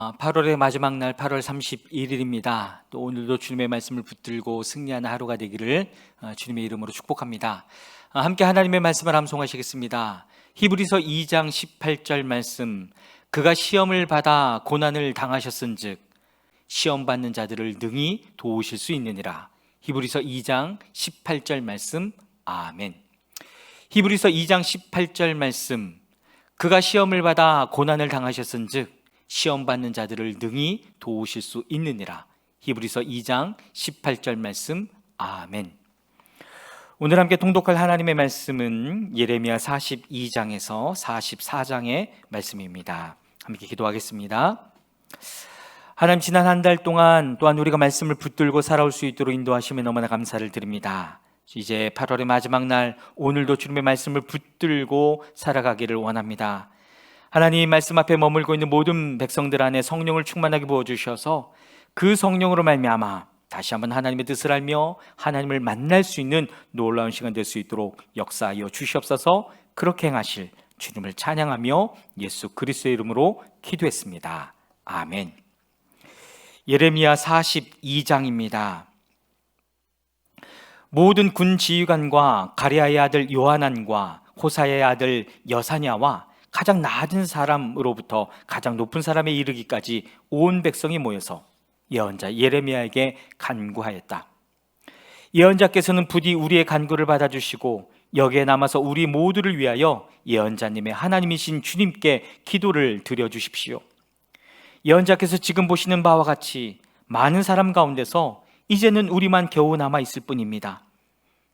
8월의 마지막 날 8월 31일입니다. 또 오늘도 주님의 말씀을 붙들고 승리하는 하루가 되기를 주님의 이름으로 축복합니다. 함께 하나님의 말씀을 암송하시겠습니다. 히브리서 2장 18절 말씀, 그가 시험을 받아 고난을 당하셨은즉 시험 받는 자들을 능히 도우실 수 있느니라. 히브리서 2장 18절 말씀. 아멘. 히브리서 2장 18절 말씀, 그가 시험을 받아 고난을 당하셨은즉 시험 받는 자들을 능히 도우실 수 있느니라. 히브리서 2장 18절 말씀. 아멘. 오늘 함께 통독할 하나님의 말씀은 예레미야 42장에서 44장의 말씀입니다. 함께 기도하겠습니다. 하나님, 지난 한 달 동안 또한 우리가 말씀을 붙들고 살아올 수 있도록 인도하시며 너무나 감사를 드립니다. 이제 8월의 마지막 날, 오늘도 주님의 말씀을 붙들고 살아가기를 원합니다. 하나님 말씀 앞에 머물고 있는 모든 백성들 안에 성령을 충만하게 부어주셔서 그 성령으로 말미암아 다시 한번 하나님의 뜻을 알며 하나님을 만날 수 있는 놀라운 시간 될 수 있도록 역사하여 주시옵소서. 그렇게 행하실 주님을 찬양하며 예수 그리스도의 이름으로 기도했습니다. 아멘. 예레미야 42장입니다. 모든 군 지휘관과 가랴의 아들 요하난과 호사야의 아들 여사냐와 가장 낮은 사람으로부터 가장 높은 사람에 이르기까지 온 백성이 모여서 예언자 예레미야에게 간구하였다. 예언자께서는 부디 우리의 간구를 받아주시고 여기에 남아서 우리 모두를 위하여 예언자님의 하나님이신 주님께 기도를 드려주십시오. 예언자께서 지금 보시는 바와 같이 많은 사람 가운데서 이제는 우리만 겨우 남아있을 뿐입니다.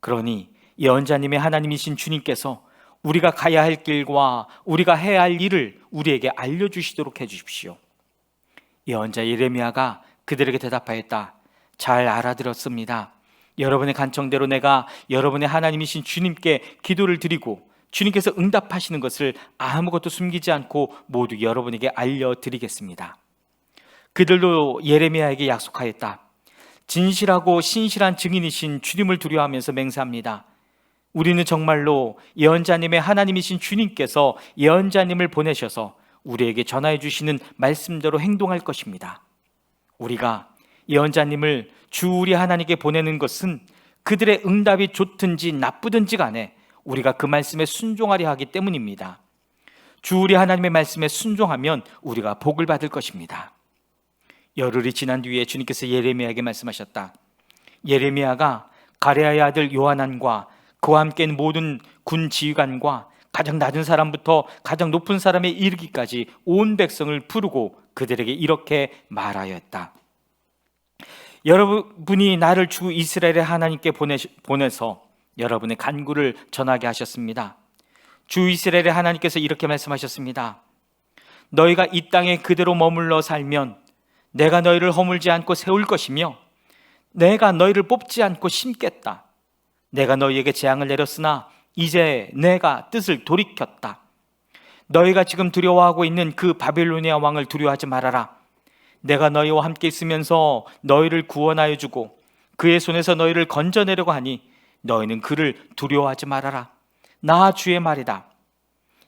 그러니 예언자님의 하나님이신 주님께서 우리가 가야 할 길과 우리가 해야 할 일을 우리에게 알려주시도록 해주십시오. 예언자 예레미야가 그들에게 대답하였다. 잘 알아들었습니다. 여러분의 간청대로 내가 여러분의 하나님이신 주님께 기도를 드리고 주님께서 응답하시는 것을 아무것도 숨기지 않고 모두 여러분에게 알려드리겠습니다. 그들도 예레미야에게 약속하였다. 진실하고 신실한 증인이신 주님을 두려워하면서 맹세합니다. 우리는 정말로 예언자님의 하나님이신 주님께서 예언자님을 보내셔서 우리에게 전하여 주시는 말씀대로 행동할 것입니다. 우리가 예언자님을 주 우리 하나님께 보내는 것은 그들의 응답이 좋든지 나쁘든지 간에 우리가 그 말씀에 순종하려 하기 때문입니다. 주 우리 하나님의 말씀에 순종하면 우리가 복을 받을 것입니다. 열흘이 지난 뒤에 주님께서 예레미야에게 말씀하셨다. 예레미야가 가랴의 아들 요하난과 그와 함께 있는 모든 군 지휘관과 가장 낮은 사람부터 가장 높은 사람에 이르기까지 온 백성을 부르고 그들에게 이렇게 말하였다. 여러분이 나를 주 이스라엘의 하나님께 보내서 여러분의 간구를 전하게 하셨습니다. 주 이스라엘의 하나님께서 이렇게 말씀하셨습니다. 너희가 이 땅에 그대로 머물러 살면 내가 너희를 허물지 않고 세울 것이며 내가 너희를 뽑지 않고 심겠다. 내가 너희에게 재앙을 내렸으나 이제 내가 뜻을 돌이켰다. 너희가 지금 두려워하고 있는 그 바빌로니아 왕을 두려워하지 말아라. 내가 너희와 함께 있으면서 너희를 구원하여 주고 그의 손에서 너희를 건져내려고 하니 너희는 그를 두려워하지 말아라. 나 주의 말이다.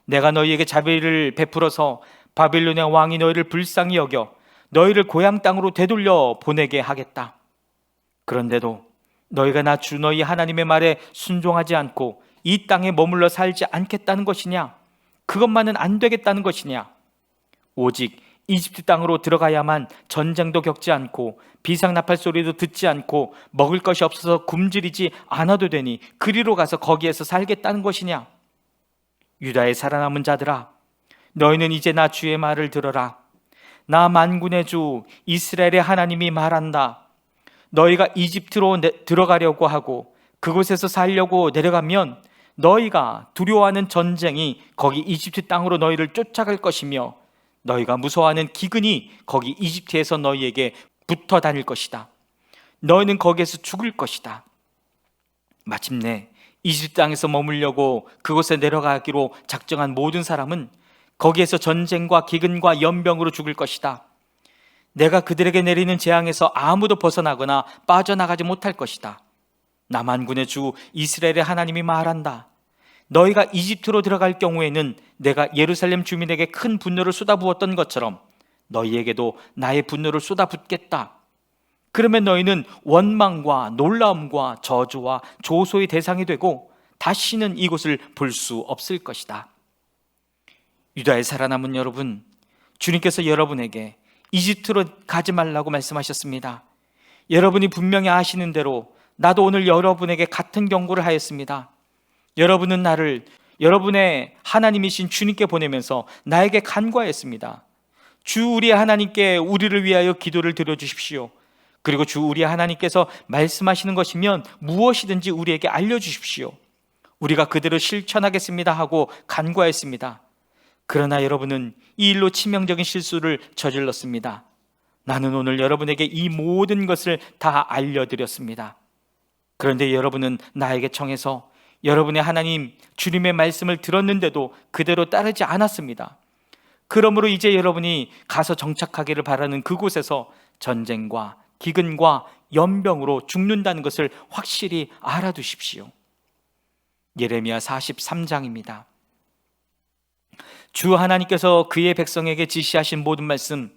내가 너희에게 자비를 베풀어서 바빌로니아 왕이 너희를 불쌍히 여겨 너희를 고향 땅으로 되돌려 보내게 하겠다. 그런데도 너희가 나 주 너희 하나님의 말에 순종하지 않고 이 땅에 머물러 살지 않겠다는 것이냐? 그것만은 안 되겠다는 것이냐? 오직 이집트 땅으로 들어가야만 전쟁도 겪지 않고 비상나팔 소리도 듣지 않고 먹을 것이 없어서 굶주리지 않아도 되니 그리로 가서 거기에서 살겠다는 것이냐? 유다의 살아남은 자들아, 너희는 이제 나 주의 말을 들어라. 나 만군의 주 이스라엘의 하나님이 말한다. 너희가 이집트로 들어가려고 하고 그곳에서 살려고 내려가면 너희가 두려워하는 전쟁이 거기 이집트 땅으로 너희를 쫓아갈 것이며 너희가 무서워하는 기근이 거기 이집트에서 너희에게 붙어 다닐 것이다. 너희는 거기에서 죽을 것이다. 마침내 이집트 땅에서 머물려고 그곳에 내려가기로 작정한 모든 사람은 거기에서 전쟁과 기근과 연병으로 죽을 것이다. 내가 그들에게 내리는 재앙에서 아무도 벗어나거나 빠져나가지 못할 것이다. 남한군의 주 이스라엘의 하나님이 말한다. 너희가 이집트로 들어갈 경우에는 내가 예루살렘 주민에게 큰 분노를 쏟아부었던 것처럼 너희에게도 나의 분노를 쏟아붓겠다. 그러면 너희는 원망과 놀라움과 저주와 조소의 대상이 되고 다시는 이곳을 볼 수 없을 것이다. 유다에 살아남은 여러분, 주님께서 여러분에게 이집트로 가지 말라고 말씀하셨습니다. 여러분이 분명히 아시는 대로 나도 오늘 여러분에게 같은 경고를 하였습니다. 여러분은 나를 여러분의 하나님이신 주님께 보내면서 나에게 간구하였습니다. 주 우리 하나님께 우리를 위하여 기도를 드려주십시오. 그리고 주 우리 하나님께서 말씀하시는 것이면 무엇이든지 우리에게 알려주십시오. 우리가 그대로 실천하겠습니다 하고 간구하였습니다. 그러나 여러분은 이 일로 치명적인 실수를 저질렀습니다. 나는 오늘 여러분에게 이 모든 것을 다 알려드렸습니다. 그런데 여러분은 나에게 청해서 여러분의 하나님 주님의 말씀을 들었는데도 그대로 따르지 않았습니다. 그러므로 이제 여러분이 가서 정착하기를 바라는 그곳에서 전쟁과 기근과 연병으로 죽는다는 것을 확실히 알아두십시오. 예레미야 43장입니다. 주 하나님께서 그의 백성에게 지시하신 모든 말씀,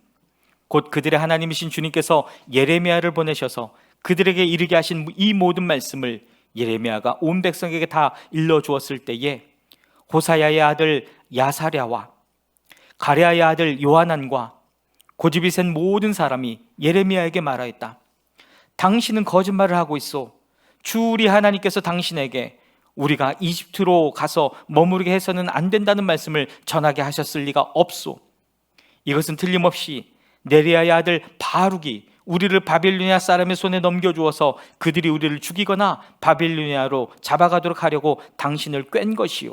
곧 그들의 하나님이신 주님께서 예레미야를 보내셔서 그들에게 이르게 하신 이 모든 말씀을 예레미야가 온 백성에게 다 일러주었을 때에 호사야의 아들 야사랴와 가랴의 아들 요하난과 고집이 센 모든 사람이 예레미야에게 말하였다. 당신은 거짓말을 하고 있어. 주 우리 하나님께서 당신에게 우리가 이집트로 가서 머무르게 해서는 안 된다는 말씀을 전하게 하셨을 리가 없소. 이것은 틀림없이 네리야의 아들 바룩이 우리를 바빌로니아 사람의 손에 넘겨주어서 그들이 우리를 죽이거나 바빌로니아로 잡아가도록 하려고 당신을 꿰은 것이요.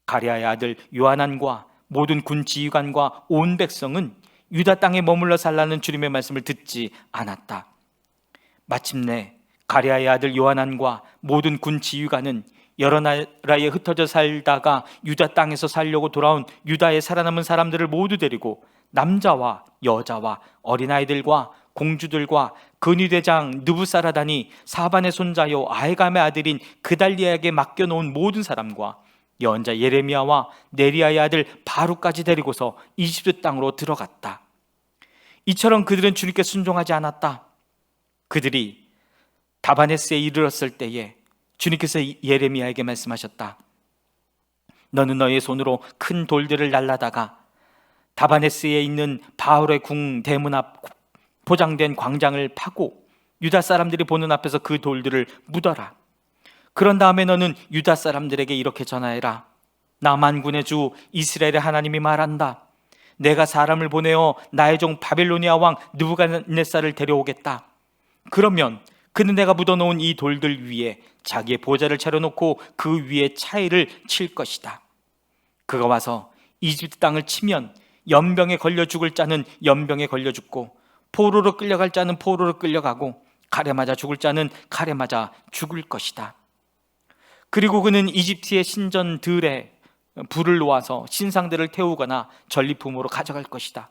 가랴의 아들 요하난과 모든 군 지휘관과 온 백성은 유다 땅에 머물러 살라는 주님의 말씀을 듣지 않았다. 마침내 가랴의 아들 요하난과 모든 군 지휘관은 여러 나라에 흩어져 살다가 유다 땅에서 살려고 돌아온 유다에 살아남은 사람들을 모두 데리고 남자와 여자와 어린아이들과 공주들과 근위대장 느부사라단이 사반의 손자요 아헤감의 아들인 그달리아에게 맡겨놓은 모든 사람과 예언자 예레미야와 네리야의 아들 바룩까지 데리고서 이집트 땅으로 들어갔다. 이처럼 그들은 주님께 순종하지 않았다. 그들이 다바네스에 이르렀을 때에 주님께서 예레미야에게 말씀하셨다. 너는 너의 손으로 큰 돌들을 날라다가 다바네스에 있는 바울의 궁 대문 앞 포장된 광장을 파고 유다 사람들이 보는 앞에서 그 돌들을 묻어라. 그런 다음에 너는 유다 사람들에게 이렇게 전하여라. 나 만군의 주 이스라엘의 하나님이 말한다. 내가 사람을 보내어 나의 종 바빌로니아 왕 느부갓네살을 데려오겠다. 그러면 그는 내가 묻어놓은 이 돌들 위에 자기의 보좌를 차려놓고 그 위에 차이를 칠 것이다. 그가 와서 이집트 땅을 치면 연병에 걸려 죽을 자는 연병에 걸려 죽고 포로로 끌려갈 자는 포로로 끌려가고 칼에 맞아 죽을 자는 칼에 맞아 죽을 것이다. 그리고 그는 이집트의 신전들에 불을 놓아서 신상들을 태우거나 전리품으로 가져갈 것이다.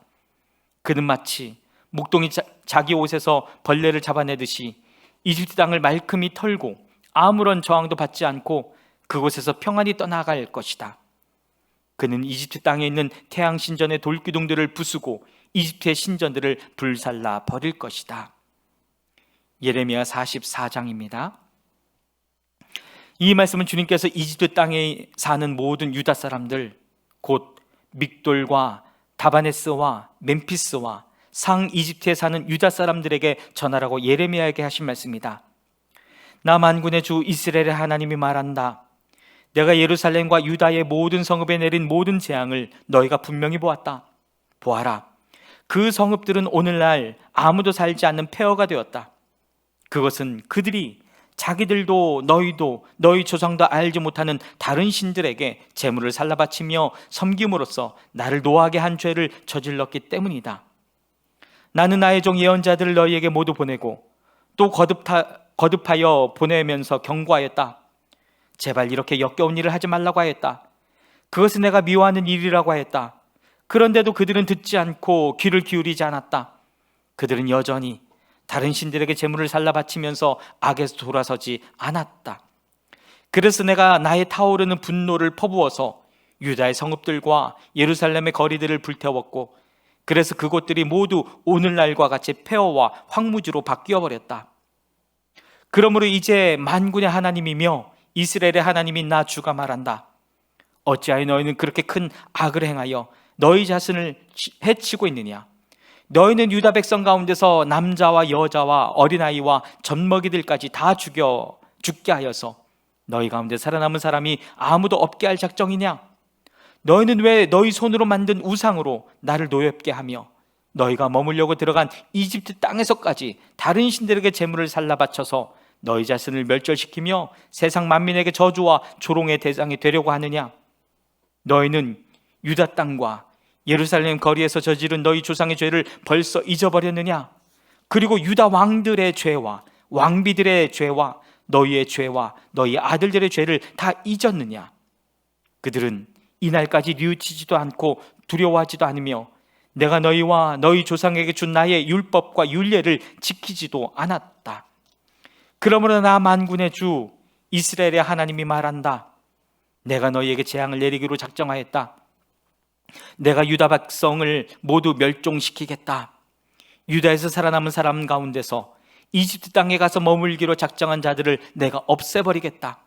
그는 마치 목동이 자기 옷에서 벌레를 잡아내듯이 이집트 땅을 말끔히 털고 아무런 저항도 받지 않고 그곳에서 평안히 떠나갈 것이다. 그는 이집트 땅에 있는 태양 신전의 돌기둥들을 부수고 이집트의 신전들을 불살라 버릴 것이다. 예레미야 44장입니다. 이 말씀은 주님께서 이집트 땅에 사는 모든 유다 사람들, 곧 믹돌과 다바네스와 멤피스와 상 이집트에 사는 유다 사람들에게 전하라고 예레미야에게 하신 말씀이다. 나 만군의 주 이스라엘의 하나님이 말한다. 내가 예루살렘과 유다의 모든 성읍에 내린 모든 재앙을 너희가 분명히 보았다. 보아라, 그 성읍들은 오늘날 아무도 살지 않는 폐허가 되었다. 그것은 그들이 자기들도 너희도 너희 조상도 알지 못하는 다른 신들에게 제물을 살라 바치며 섬김으로써 나를 노하게 한 죄를 저질렀기 때문이다. 나는 나의 종 예언자들을 너희에게 모두 보내고 또 거듭하여 보내면서 경고하였다. 제발 이렇게 역겨운 일을 하지 말라고 하였다. 그것은 내가 미워하는 일이라고 하였다. 그런데도 그들은 듣지 않고 귀를 기울이지 않았다. 그들은 여전히 다른 신들에게 제물을 살라 바치면서 악에서 돌아서지 않았다. 그래서 내가 나의 타오르는 분노를 퍼부어서 유다의 성읍들과 예루살렘의 거리들을 불태웠고 그래서 그곳들이 모두 오늘날과 같이 폐허와 황무지로 바뀌어 버렸다. 그러므로 이제 만군의 하나님이며 이스라엘의 하나님인 나 주가 말한다. 어찌하여 너희는 그렇게 큰 악을 행하여 너희 자신을 해치고 있느냐? 너희는 유다 백성 가운데서 남자와 여자와 어린아이와 젖먹이들까지 다 죽게 하여서 너희 가운데 살아남은 사람이 아무도 없게 할 작정이냐? 너희는 왜 너희 손으로 만든 우상으로 나를 노엽게 하며 너희가 머물려고 들어간 이집트 땅에서까지 다른 신들에게 제물을 살라 바쳐서 너희 자신을 멸절시키며 세상 만민에게 저주와 조롱의 대상이 되려고 하느냐? 너희는 유다 땅과 예루살렘 거리에서 저지른 너희 조상의 죄를 벌써 잊어버렸느냐? 그리고 유다 왕들의 죄와 왕비들의 죄와 너희의 죄와 너희 아들들의 죄를 다 잊었느냐? 그들은 이날까지 뉘우치지도 않고 두려워하지도 않으며 내가 너희와 너희 조상에게 준 나의 율법과 율례를 지키지도 않았다. 그러므로 나 만군의 주 이스라엘의 하나님이 말한다. 내가 너희에게 재앙을 내리기로 작정하였다. 내가 유다 백성을 모두 멸종시키겠다. 유다에서 살아남은 사람 가운데서 이집트 땅에 가서 머물기로 작정한 자들을 내가 없애버리겠다.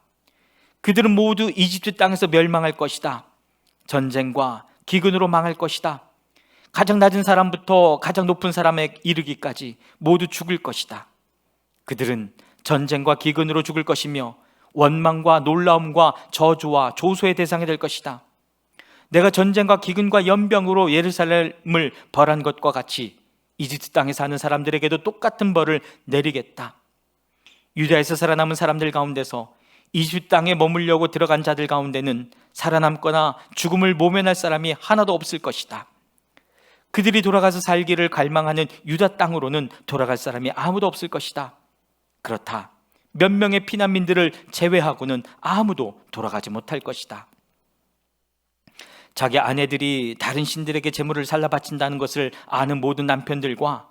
그들은 모두 이집트 땅에서 멸망할 것이다. 전쟁과 기근으로 망할 것이다. 가장 낮은 사람부터 가장 높은 사람에 이르기까지 모두 죽을 것이다. 그들은 전쟁과 기근으로 죽을 것이며 원망과 놀라움과 저주와 조소의 대상이 될 것이다. 내가 전쟁과 기근과 연병으로 예루살렘을 벌한 것과 같이 이집트 땅에 사는 사람들에게도 똑같은 벌을 내리겠다. 유다에서 살아남은 사람들 가운데서 이집트 땅에 머물려고 들어간 자들 가운데는 살아남거나 죽음을 모면할 사람이 하나도 없을 것이다. 그들이 돌아가서 살기를 갈망하는 유다 땅으로는 돌아갈 사람이 아무도 없을 것이다. 그렇다. 몇 명의 피난민들을 제외하고는 아무도 돌아가지 못할 것이다. 자기 아내들이 다른 신들에게 제물을 살라 바친다는 것을 아는 모든 남편들과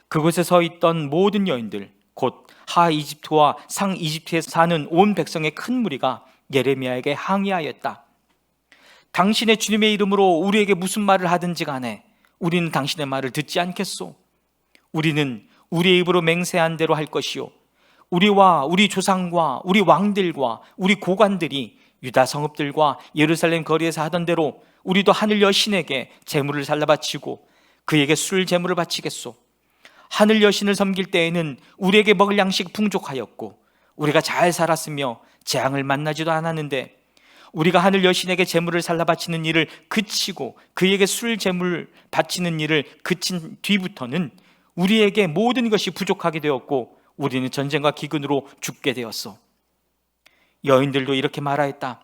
그곳에 서 있던 모든 여인들, 곧 하 이집트와 상 이집트에 사는 온 백성의 큰 무리가 예레미야에게 항의하였다. 당신의 주님의 이름으로 우리에게 무슨 말을 하든지 간에 우리는 당신의 말을 듣지 않겠소. 우리는 우리의 입으로 맹세한 대로 할 것이요, 우리와 우리 조상과 우리 왕들과 우리 고관들이 유다 성읍들과 예루살렘 거리에서 하던 대로 우리도 하늘 여신에게 제물을 살라 바치고 그에게 술 제물을 바치겠소. 하늘 여신을 섬길 때에는 우리에게 먹을 양식 풍족하였고 우리가 잘 살았으며 재앙을 만나지도 않았는데 우리가 하늘 여신에게 제물을 살라 바치는 일을 그치고 그에게 술 제물 바치는 일을 그친 뒤부터는 우리에게 모든 것이 부족하게 되었고 우리는 전쟁과 기근으로 죽게 되었어. 여인들도 이렇게 말하였다.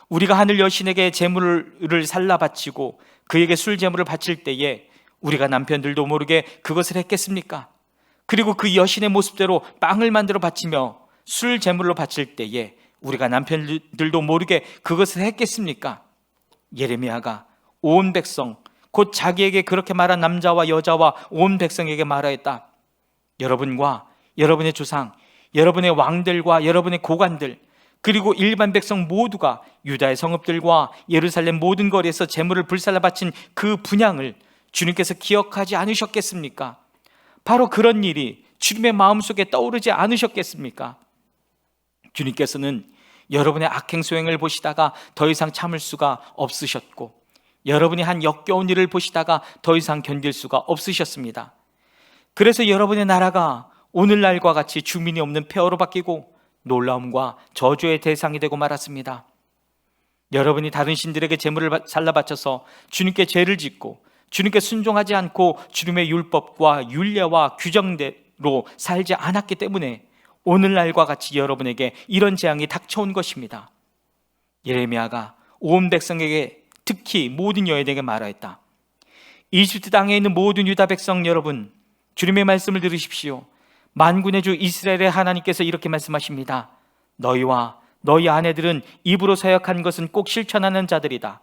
우리가 하늘 여신에게 제물을 살라 바치고 그에게 술 제물을 바칠 때에 우리가 남편들도 모르게 그것을 했겠습니까? 그리고 그 여신의 모습대로 빵을 만들어 바치며 술 제물로 바칠 때에 우리가 남편들도 모르게 그것을 했겠습니까? 예레미야가 온 백성, 곧 자기에게 그렇게 말한 남자와 여자와 온 백성에게 말하였다. 여러분과 여러분의 조상, 여러분의 왕들과 여러분의 고관들, 그리고 일반 백성 모두가 유다의 성읍들과 예루살렘 모든 거리에서 제물을 불살라 바친 그 분향을 주님께서 기억하지 않으셨겠습니까? 바로 그런 일이 주님의 마음속에 떠오르지 않으셨겠습니까? 주님께서는 여러분의 악행 소행을 보시다가 더 이상 참을 수가 없으셨고 여러분이 한 역겨운 일을 보시다가 더 이상 견딜 수가 없으셨습니다. 그래서 여러분의 나라가 오늘날과 같이 주민이 없는 폐허로 바뀌고 놀라움과 저주의 대상이 되고 말았습니다. 여러분이 다른 신들에게 제물을 살라 바쳐서 주님께 죄를 짓고 주님께 순종하지 않고 주님의 율법과 율례와 규정대로 살지 않았기 때문에 오늘날과 같이 여러분에게 이런 재앙이 닥쳐온 것입니다. 예레미야가 온 백성에게, 특히 모든 여인에게 말하였다. 이집트 땅에 있는 모든 유다 백성 여러분, 주님의 말씀을 들으십시오. 만군의 주 이스라엘의 하나님께서 이렇게 말씀하십니다. 너희와 너희 아내들은 입으로 서약한 것은 꼭 실천하는 자들이다.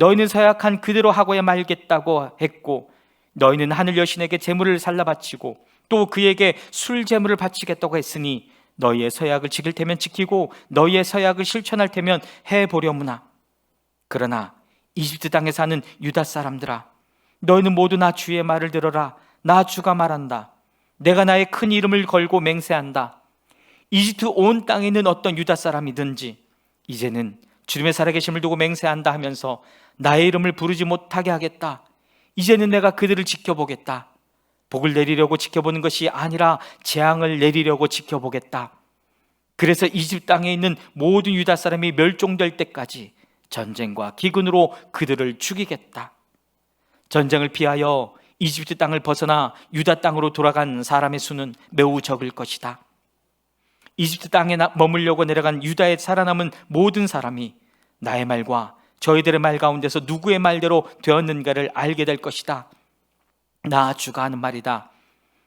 너희는 서약한 그대로 하고야 말겠다고 했고 너희는 하늘 여신에게 제물을 살라 바치고 또 그에게 술 제물을 바치겠다고 했으니 너희의 서약을 지킬 테면 지키고 너희의 서약을 실천할 테면 해보려무나. 그러나 이집트 땅에 사는 유다 사람들아, 너희는 모두 나 주의 말을 들어라. 나 주가 말한다. 내가 나의 큰 이름을 걸고 맹세한다. 이집트 온 땅에 있는 어떤 유다 사람이든지 이제는 주님의 살아계심을 두고 맹세한다 하면서 나의 이름을 부르지 못하게 하겠다. 이제는 내가 그들을 지켜보겠다. 복을 내리려고 지켜보는 것이 아니라 재앙을 내리려고 지켜보겠다. 그래서 이집트 땅에 있는 모든 유다 사람이 멸종될 때까지 전쟁과 기근으로 그들을 죽이겠다. 전쟁을 피하여 이집트 땅을 벗어나 유다 땅으로 돌아간 사람의 수는 매우 적을 것이다. 이집트 땅에 머물려고 내려간 유다에 살아남은 모든 사람이 나의 말과 저희들의 말 가운데서 누구의 말대로 되었는가를 알게 될 것이다. 나 주가 하는 말이다.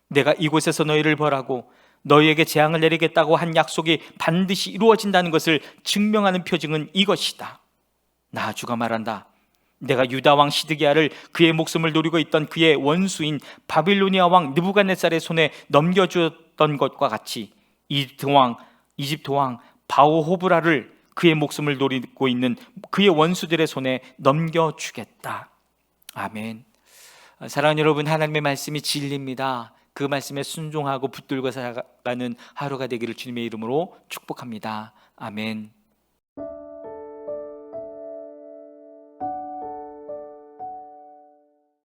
내가 이곳에서 너희를 벌하고 너희에게 재앙을 내리겠다고 한 약속이 반드시 이루어진다는 것을 증명하는 표징은 이것이다. 나 주가 말한다. 내가 유다 왕 시드기야를 그의 목숨을 노리고 있던 그의 원수인 바빌로니아 왕 느부갓네살의 손에 넘겨주었던 것과 같이 이집트 왕 바오호브라를 그의 목숨을 노리고 있는 그의 원수들의 손에 넘겨주겠다. 아멘. 사랑하는 여러분, 하나님의 말씀이 진리입니다. 그 말씀에 순종하고 붙들고 살아가는 하루가 되기를 주님의 이름으로 축복합니다. 아멘.